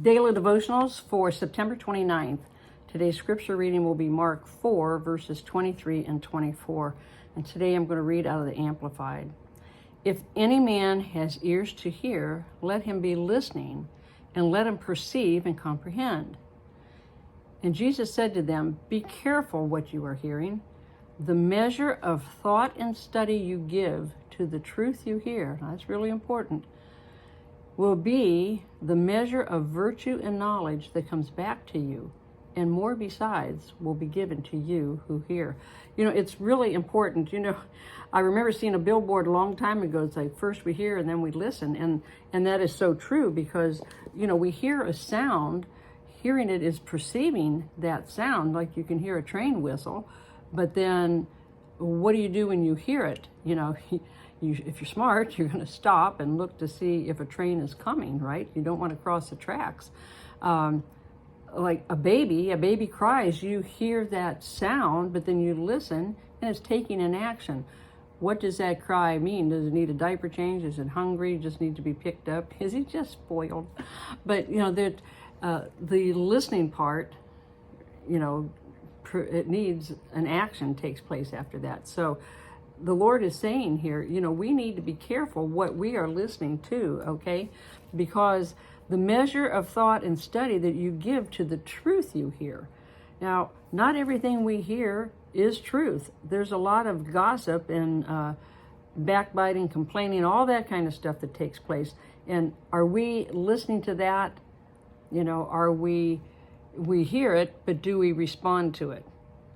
Daily Devotionals for September 29th. Today's scripture reading will be Mark 4, verses 23 and 24. And today I'm going to read out of the Amplified. If any man has ears to hear, let him be listening, and let him perceive and comprehend. And Jesus said to them, be careful what you are hearing. The measure of thought and study you give to the truth you hear, that's really important, will be the measure of virtue and knowledge that comes back to you, and more besides will be given to you who hear. It's really important. I remember seeing a billboard a long time ago. It's like, first we hear and then we listen. And that is so true because, we hear a sound. Hearing it is perceiving that sound, like you can hear a train whistle. But then what do you do when you hear it? If you're smart, you're going to stop and look to see if a train is coming, right? You don't want to cross the tracks. Like a baby cries, you hear that sound, but then you listen and it's taking an action. What does that cry mean? Does it need a diaper change? Is it hungry? Just need to be picked up? Is he just spoiled? But, the listening part, it needs an action takes place after that. So the Lord is saying here, we need to be careful what we are listening to, okay? Because the measure of thought and study that you give to the truth you hear. Now, not everything we hear is truth. There's a lot of gossip and backbiting, complaining, all that kind of stuff that takes place. And are we listening to that? Are we hear it, but do we respond to it?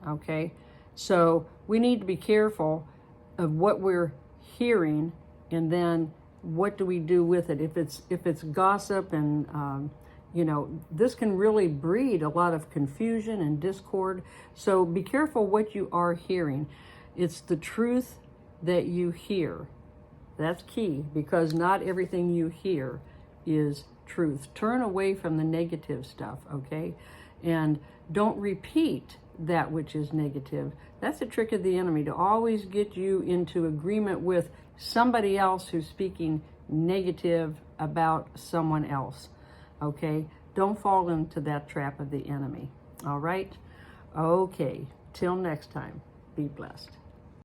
Okay? So we need to be careful of what we're hearing, and then what do we do with it? If it's gossip and this can really breed a lot of confusion and discord. So be careful what you are hearing. It's the truth that you hear. That's key, because not everything you hear is truth. Turn away from the negative stuff, okay? And don't repeat that which is negative. That's a trick of the enemy, to always get you into agreement with somebody else who's speaking negative about someone else. Okay? Don't fall into that trap of the enemy. All right? Okay. Till next time, be blessed.